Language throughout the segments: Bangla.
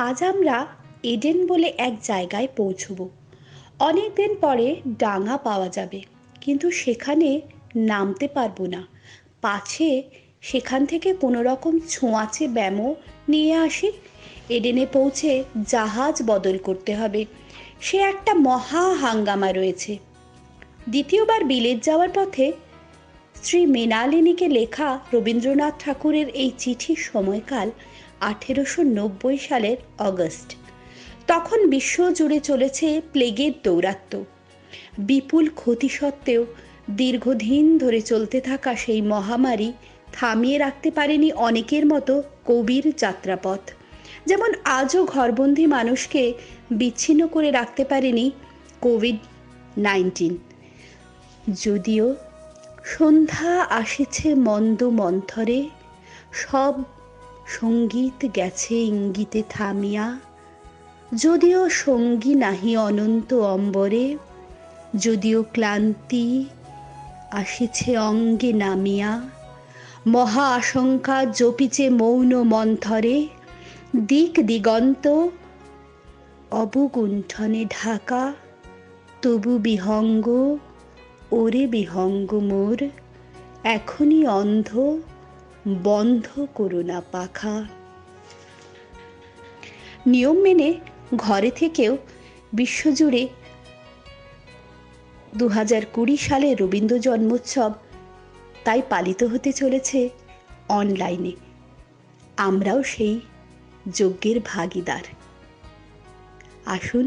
আজ আমরা এডেন বলে এক জায়গায় পৌঁছব। অনেক দিন পরে ডাঙা পাওয়া যাবে, কিন্তু সেখানে নামতে পারবো না। পাছে সেখান থেকে কোনো রকম ছোঁয়াচে ব্যামো নিয়ে আসি। এডেনে পৌঁছে জাহাজ বদল করতে হবে, সে একটা মহা হাঙ্গামা রয়েছে। দ্বিতীয়বার বিলেত যাওয়ার পথে শ্রী মৃণালিনীকে লেখা রবীন্দ্রনাথ ঠাকুরের এই চিঠির সময়কাল 1890 সালের অগস্ট। তখন বিশ্ব জুড়ে চলেছে প্লেগের দৌরাত্ম্য। বিপুল ক্ষতি সত্ত্বেও দীর্ঘদিন ধরে চলতে থাকা সেই মহামারী থামিয়ে রাখতে পারেনি অনেকের মতো কবির যাত্রাপথ। যেমন আজও ঘরবন্দি মানুষকে বিচ্ছিন্ন করে রাখতে পারেনি কোভিড-19। যদিও সন্ধ্যা আসিছে মন্দ মন্থরে, সব সঙ্গীত গেছে ইঙ্গিতে থামিয়া। যদিও সঙ্গী নাহি অনন্ত অম্বরে, যদিও ক্লান্তি আসিছে অঙ্গে নামিয়া। মহা আশঙ্কা জপিছে মৌন মন্থরে, দিক দিগন্ত অবগুণ্ঠনে ঢাকা। তবু বিহঙ্গ, ওরে বিহঙ্গ মোর, এখনই অন্ধ, বন্ধ করো না পাখা। নিয়ম মেনে ঘরে থেকেও বিশ্বজুড়ে 2020 সালে রবীন্দ্র জন্মোৎসব তাই পালিত হতে চলেছে অনলাইনে। আমরাও সেই যজ্ঞের ভাগীদার। আসুন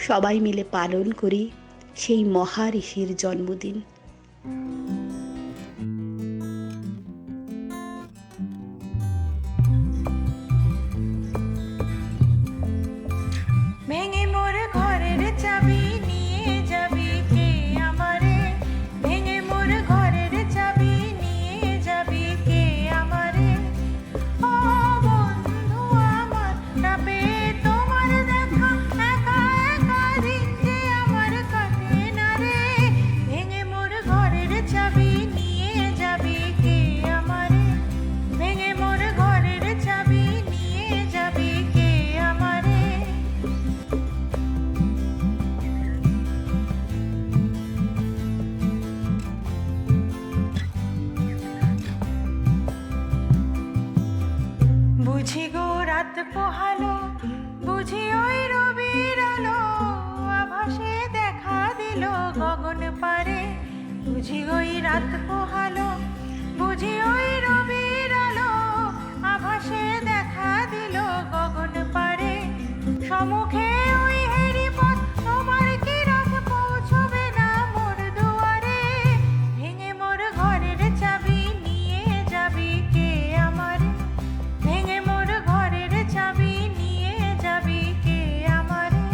সবাই মিলে পালন করি সেই মহা ঋষির জন্মদিন। ভেঙে মোর ঘরের চাবি নিয়ে যাবি কে আমারে, ভেঙে মোর ঘরের চাবি নিয়ে যাবি কে আমারে। ও বন্ধু আমার, না পেয়ে তোমার দেখা, একা একা দিন যে আমার কাটে না রে। ভেঙে মোর ঘরের চাবি নিয়ে যাবি কে আমারে, ভেঙে মোর ঘরের চাবি নিয়ে যাবি কে আমারে। বুঝি গো রাত পোহালো, বুঝি ওই রবির আলো, আভাসে দেখা দিল গগন পারে। বুঝি ওই রাত পোহালো, বুঝি ওই রবির আলো, আভাসে দেখা দিল গগন পারে। সম্মুখে ওই হেরি পথ, তোমার কি রাত পৌঁছবে না মোর দুয়ারে। ভেঙে মোর ঘরের চাবি নিয়ে যাবি কে আমার, ভেঙে মোর ঘরের চাবি নিয়ে যাবি কে আমারে।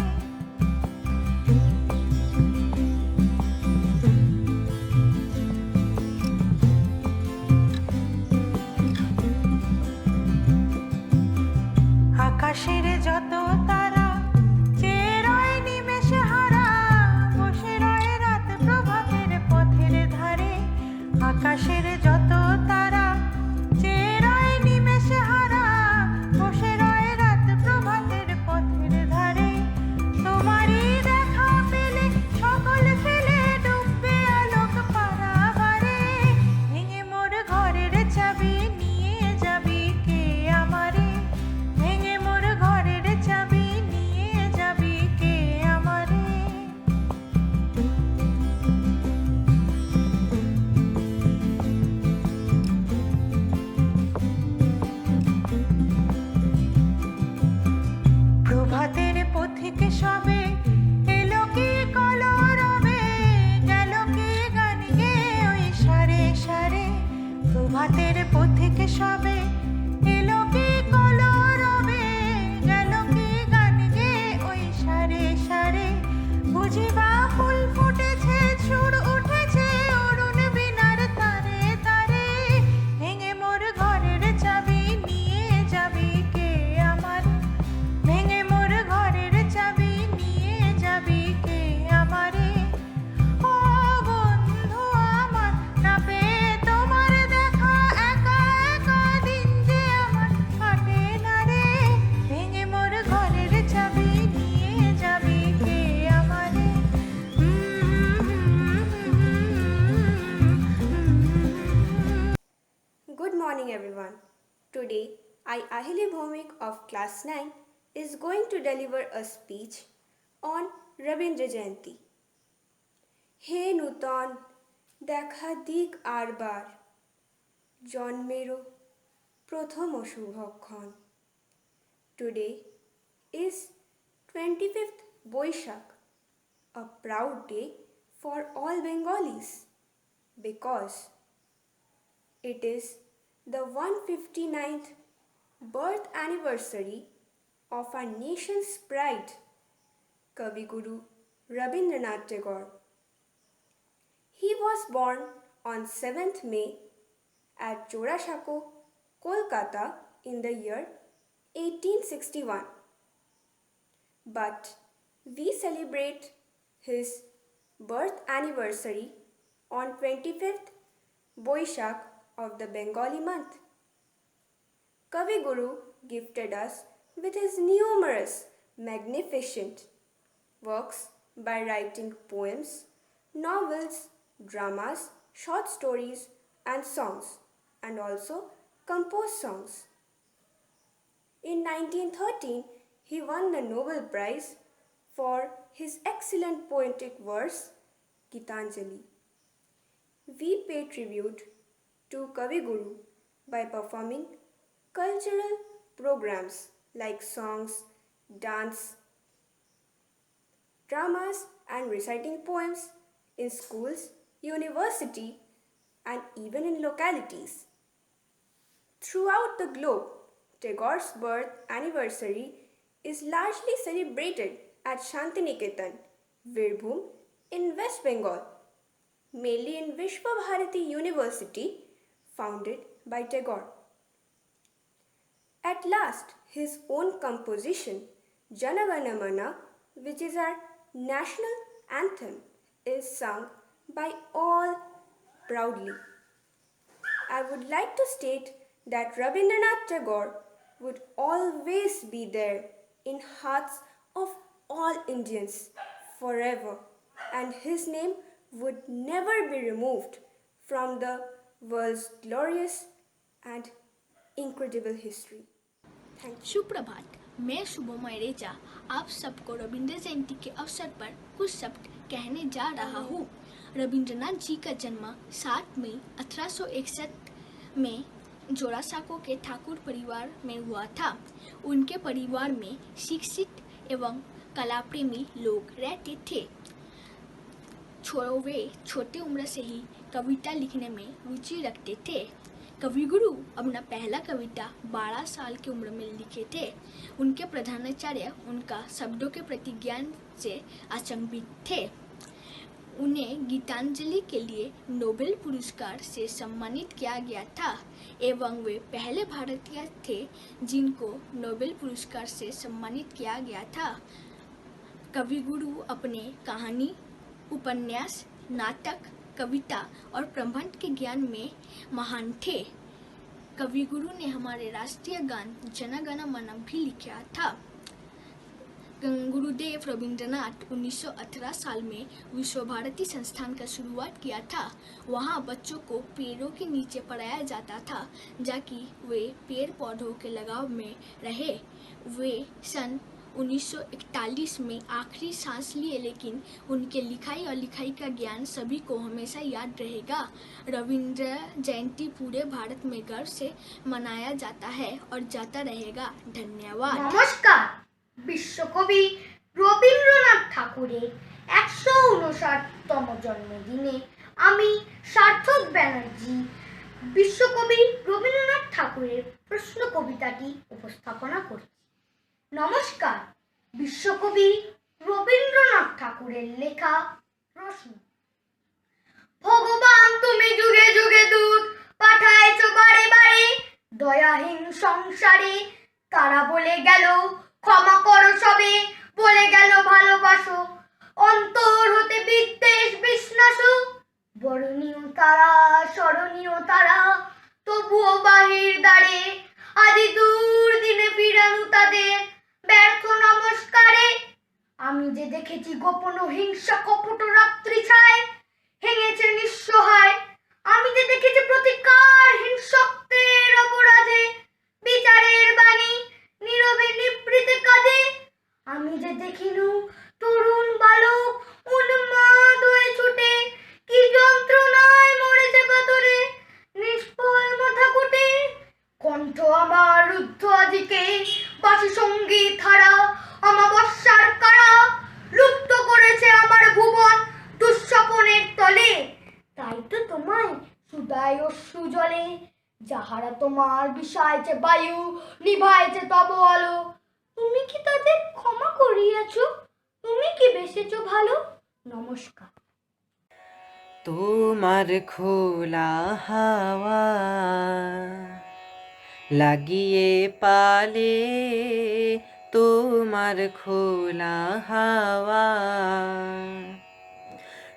আকাশের যত তারা Today, I, Ahile Bhaumik of class 9, is going to deliver a speech on Rabindra Jayanti. হে নূতন দেখা দিক আরবার জন্মেরও প্রথম শুভক্ষণ Today is 25th Boishak, a proud day for all Bengalis because it is the 159th birth anniversary of our nation's pride, Kavi Guru Rabindranath Tagore. He was born on 7th May at Jorashako, Kolkata in the year 1861. But we celebrate his birth anniversary on 25th Boishak of the Bengali month. Kavi Guru gifted us with his numerous magnificent works by writing poems, novels, dramas, short stories and songs, and also composed songs. In 1913, he won the Nobel Prize for his excellent poetic verse, Gitanjali. We pay tribute to Kavi Guru by performing cultural programs like songs, dance, dramas, and reciting poems in schools, university, and even in localities. Throughout the globe, Tagore's birth anniversary is largely celebrated at Shantiniketan, Virbhum in West Bengal, mainly in Vishwabharati University, founded by Tagore. At last, his own composition, Jana Gana Mana, which is our national anthem, is sung by all proudly. I would like to state that Rabindranath Tagore would always be there in hearts of all Indians forever, and his name would never be removed from the world's glorious and incredible history. Thank you. सुप्रभात, मैं शुभम रेजा आप सबको रविंद्र जयंती के अवसर पर कुछ शब्द कहने जा रहा हूँ। रविंद्रनाथ जी का जन्म 7 मई 1861 में जोरासाको के ठाकुर परिवार में हुआ था। उनके परिवार में शिक्षित एवं कलाप्रेमी लोग रहते थे। वे छोटी उम्र से ही कविता लिखने में रुचि रखते थे। कवि गुरु अपना पहला कविता 12 साल की उम्र में लिखे थे। उनके प्रधानाचार्य उनका शब्दों के प्रति ज्ञान से अचंभित थे। उन्हें गीतांजलि के लिए नोबेल पुरस्कार से सम्मानित किया गया था एवं वे पहले भारतीय थे जिनको नोबेल पुरस्कार से सम्मानित किया गया था। कवि गुरु अपने कहानी, उपन्यास, नाटक, कविता और प्रबंध के ज्ञान में महान थे। कवि गुरु ने हमारे राष्ट्रीय गान जन गण मन भी लिखा था। गुरुदेव रविंद्रनाथ 1918 साल में विश्वभारती संस्थान का शुरुआत किया था। वहाँ बच्चों को पेड़ों के नीचे पढ़ाया जाता था ताकि वे पेड़ पौधों के लगाव में रहे। वे सन 1941 में आखिरी सांस लिए, लेकिन उनके लिखाई और लिखाई का ज्ञान सभी को हमेशा याद रहेगा। रविंद्र जयंती पूरे भारत में गर्व से मनाया जाता है और जाता रहेगा। धन्यवाद। नमस्कार। বিশ্বকবি রবীন্দ্রনাথ ঠাকুরের 159তম জন্মদিনে আমি সার্থক ব্যানার্জি বিশ্বকবি রবীন্দ্রনাথ ঠাকুরের প্রশ্ন কবিতাটি উপস্থাপনা করছি। নমস্কার। বিশ্বকবি রবীন্দ্রনাথ ঠাকুরের লেখা প্রশ্ন। ভগবান তুমি যুগে যুগে দূত পাঠাইছো বারে বারে দয়াহীন সংসারে, তারা বলে গেল ক্ষমা করো সবে, বলে গেল ভালোবাসো, অন্তর হতে বিদ্বেষ বিষ্ণাস। বরণীয় তারা স্মরণীয় তারা তবুও বাহির দ্বারে, আদি দূর দিনে ফিরানো তাদের ব্যর্থ নমস্কারে। আমি যে দেখেছি গোপন হিংসা কপট রাত্রি ছায়, হেঙেছে নিঃসহায়। আমি যে দেখেছি প্রতিকার হিংসক্তের অপরাধে, দেখিনু তরুণ বালক উন্মাদ হয়ে ছুটে, কি যন্ত্রণায় মরেছে কাতরে, নিষ্ফল মাথা কুটে। কণ্ঠ আমার রুদ্ধ আজিকে, বাসি সঙ্গীত ধারা অমাবস্যার কারা, লুপ্ত করেছে আমার ভুবন দুঃস্বপনের তলে। তাই তো তোমায় সুদায় অশ্রু জলে, যাহারা তোমার বিষাইছে বায়ু, নিভাইছে তব আলো, তুমি কি তাদের ক্ষমা করিয়াছ? তুমি কি বেসেছ ভালো? নমস্কার। তোমার খোলা হাওয়া লাগিয়ে পালে, তোমার খোলা হাওয়া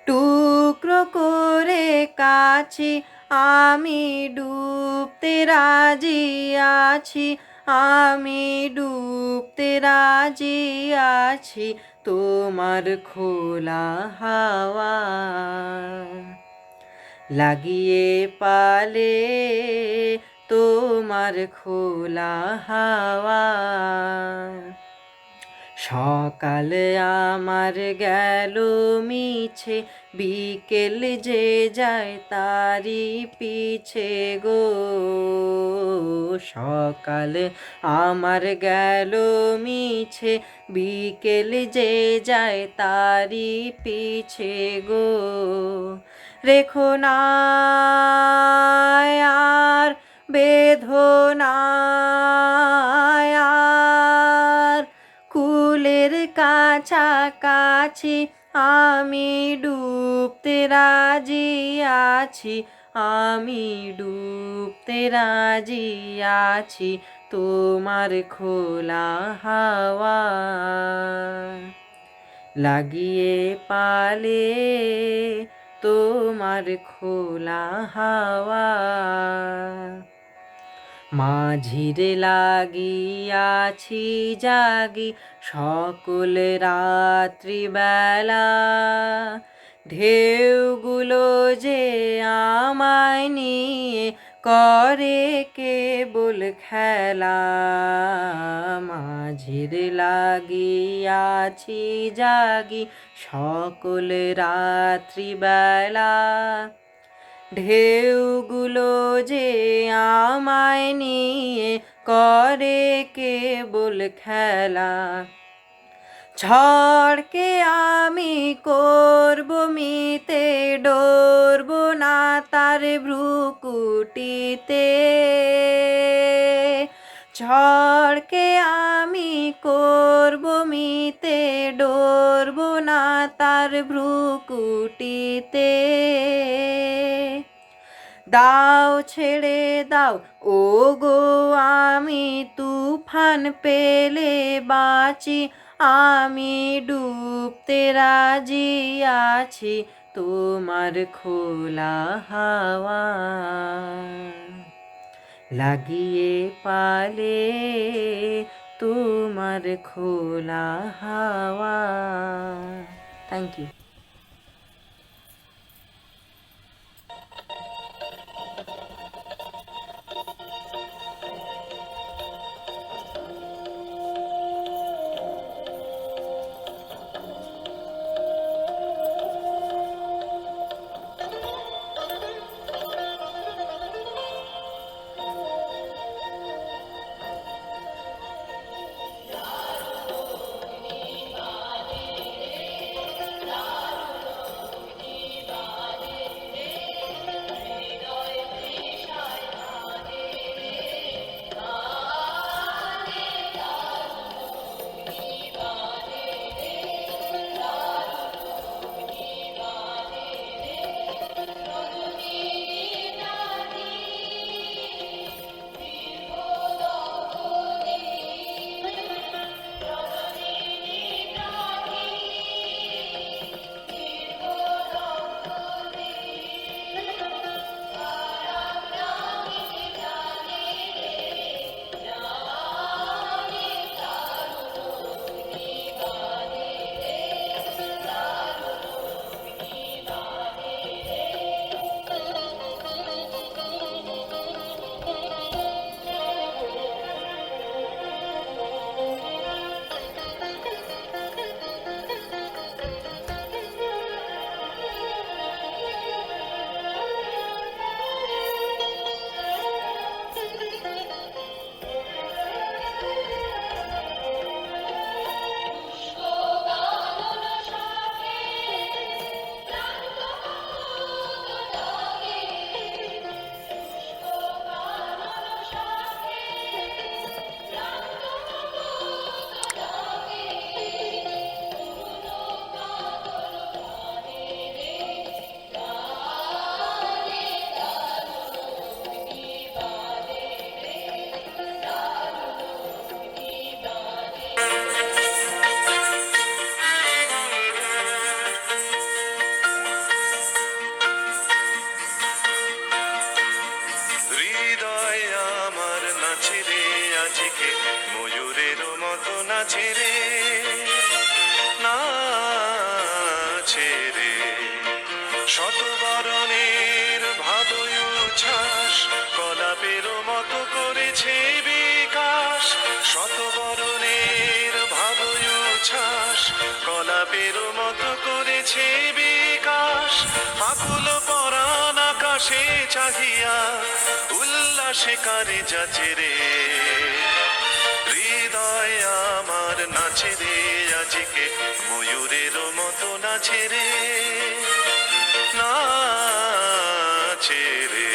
টুকরো করে কাছি, আমি ডুবতে রাজি আছি, আমি ডুবতে রাজি আছি, তোমার খোলা হাওয়া লাগিয়ে পালে, তোমার খোলা হাওয়া। সকাল আমার গেল মিছে, বিকেল যে যায় তারি পিছে গো। সকাল আমার গেল মিছে, বিকেল যে যায় তারি পিছে গো। রেখো না আর বেদনা আর, কুলের কাছাকাছি আমি ডুবতে রাজি আছি, আমি ডুবতে রাজি আছি, তোমার খোলা হাওয়া লাগিয়ে পালে, তোমার খোলা হাওয়া। মাঝিরে লাগিয়াছি জাগি সকল রাত্রিবেলা, ঢেউগুলো যে আমায় নিয়ে করে কেবল খেলা। মাঝিরে লাগিয়াছি জাগি সকল রাত্রিবেলা, ঢেউগুলো যে আমায় নিয়ে করে কেবল খেলা। ঝড়কে আমি করব মিতে, ডরব না তার ভ্রুকুটিতে। ঝড়কে আমি করব মিতে, ডরব না তার ভ্রুকুটিতে। দাও ছেড়ে দাও ও গো আমি তুফান পেলে বাঁচি, আমি ডুবতে রাজি আছি, তোমার খোলা হাওয়া লাগিয়ে পালে, তোমার খোলা হাওয়া। Thank you. ছেড়ে, না ছেড়ে। শতবরণের ভাবই উচ্ছ্বাস কলাপের মতো করেছে বিকাশ। শতবরণের ভাবই উচ্ছ্বাস কলাপের মতো করেছে বিকাশ। আকুল পরাণ আকাশে চাহিয়া উল্লাসে কারে যাচ্ছে রে। হৃদয় আমার নাচে রে আজকে ময়ূরের মতো নাচে রে, নাচে রে।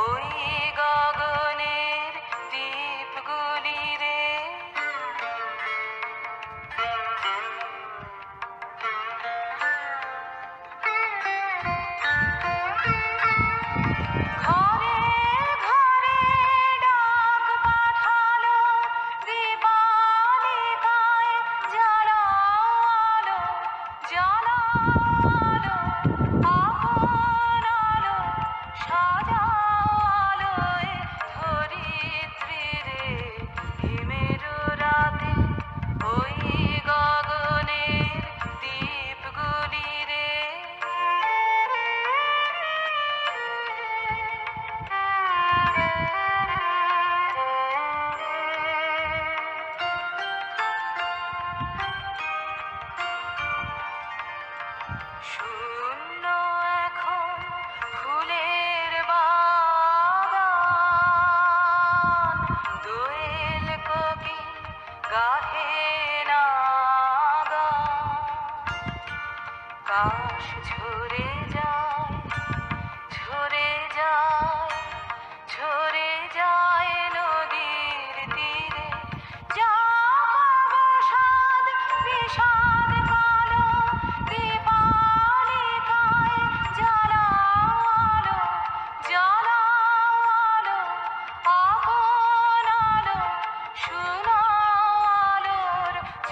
ওই গগনের দ্বীপগুলি রে গাহে না গান। কাশ ঝরে যায়, ঝরে যায়, ঝরে যায় নদীর তীরে। যাক অবসাদ বিষাদ কালো দীপালিকায় জ্বালালো, জ্বালালো আপন আলো, সোনালোর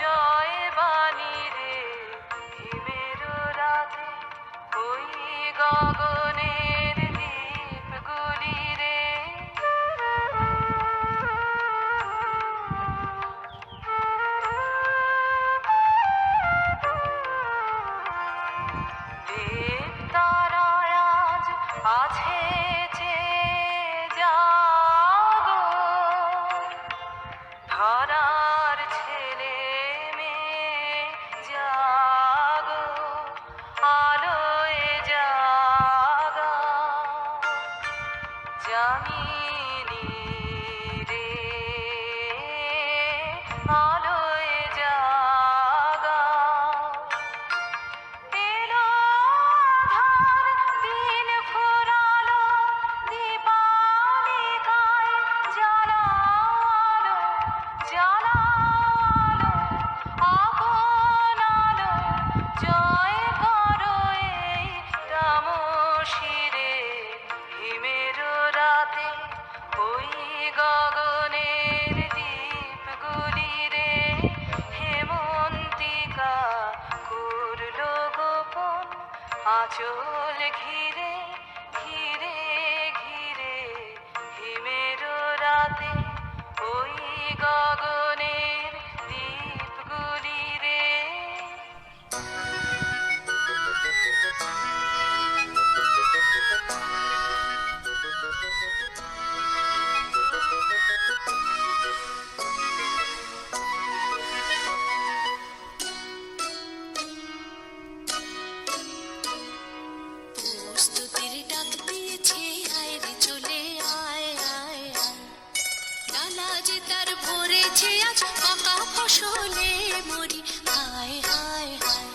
জয় বাণী রে। হিমের রাতে ওই গগনের দ্বীপগুলি রে। দেবতারায় আজ আছে চেয়ে জাগো, ধরার ছেলে মেয়ে জাগো, আলোয় জাগা। জামিনী রে আলোয় জাগা। এলো আধার দিন ফুরালো দীপালিকায় জ্বালালো, জ্বালালো আপন আলো, জয় করো এই তামসিরে। হিমের রাতে ওই গগনের দ্বীপগুলি রে। হেমন্তিকা করলো গোপন আঁচল ঘিরে, ঘিরে ঘিরে। হিমের রাতে ওই গগনের দ্বীপগুলি রে। প্রস্তুতির ডাক দিয়েছে, আয় রে চলে আয় আয় আয়। ডালা যে তার ভরেছে আজ পাকা ফসলে মরি, হায় হায় হায়।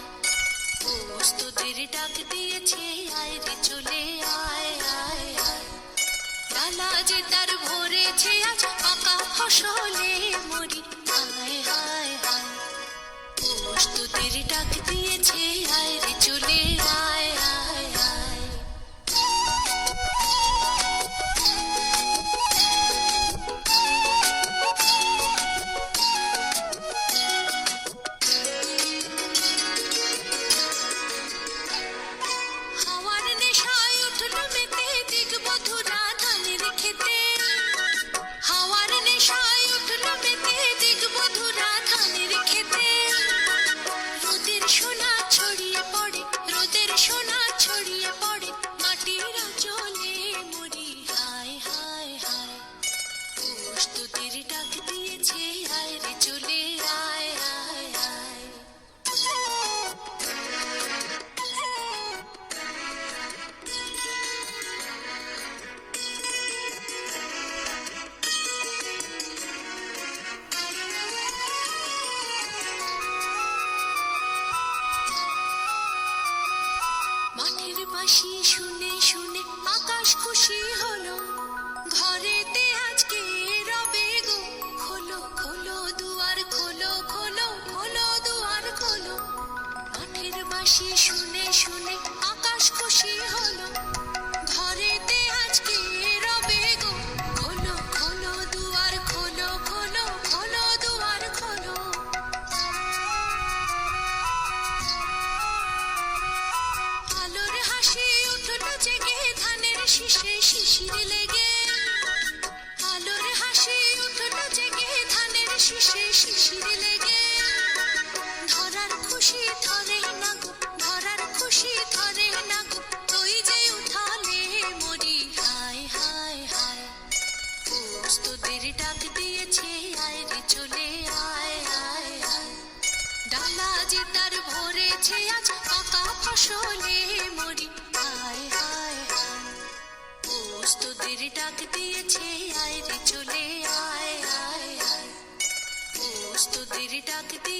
প্রস্তুতির ডাক দিয়েছে, আয় রে চলে আয় আয় আয়। ডালা যে তার ভরেছে আজ পাকা ফসলে মরি, হায় হায় হায়। প্রস্তুতির ডাক দিয়েছে, আয় রে চলে আয় আয় আয়। হাওয়ার নেশায় উঠল মেতে দিগবধূরা ধানের খেতে। হাওয়ার নেশায় উঠল মেতে দিগবধূরা ধানের খেতে। রোদের সোনা ছড়িয়ে পড়ে, রোদের সোনা ছড়িয়ে পড়ে মাটির আঁচলে মরি, হায় হায় হায়। প্রস্তুতির ডাক দিয়েছে, আয় রে চলে আয় আয় আয়। মাঠের বাঁশি শুনে শুনে আকাশ খুশি হলো। ঘরেতে আজকে রবে গো, খোলো খোলো দুয়ার খোলো, খোলো খোলো দুয়ার খোলো। মাঠের বাঁশি শুনে শুনে আকাশ খুশি হলো। ঘরেতে আজকে রবে গো, খোলো খোলো দুয়ার খোলো, খোলো খোলো দুয়ার খোলো। আলোর হাসি উঠল জেগে ধানের শীষে শিশির লেগে। আলোর হাসি উঠল জেগে ধানের শীষে শিশির লেগে। ধরার খুশি ধরে না গো, ধরার খুশি ধরে না গো, ওই যে উঠালে মরি, হায় হায় হায়। প্রস্তুতির ডাক দিয়েছে, আয় রে চলে আয় আয় আয়। ডালা যে তার ভরেছে আজ পাকা ফসলে মরি, হায় হায় হায়। প্রস্তুতির ডাক দিয়েছে, আয় রে চলে আয় আয় আয়। প্রস্তুতির ডাক দি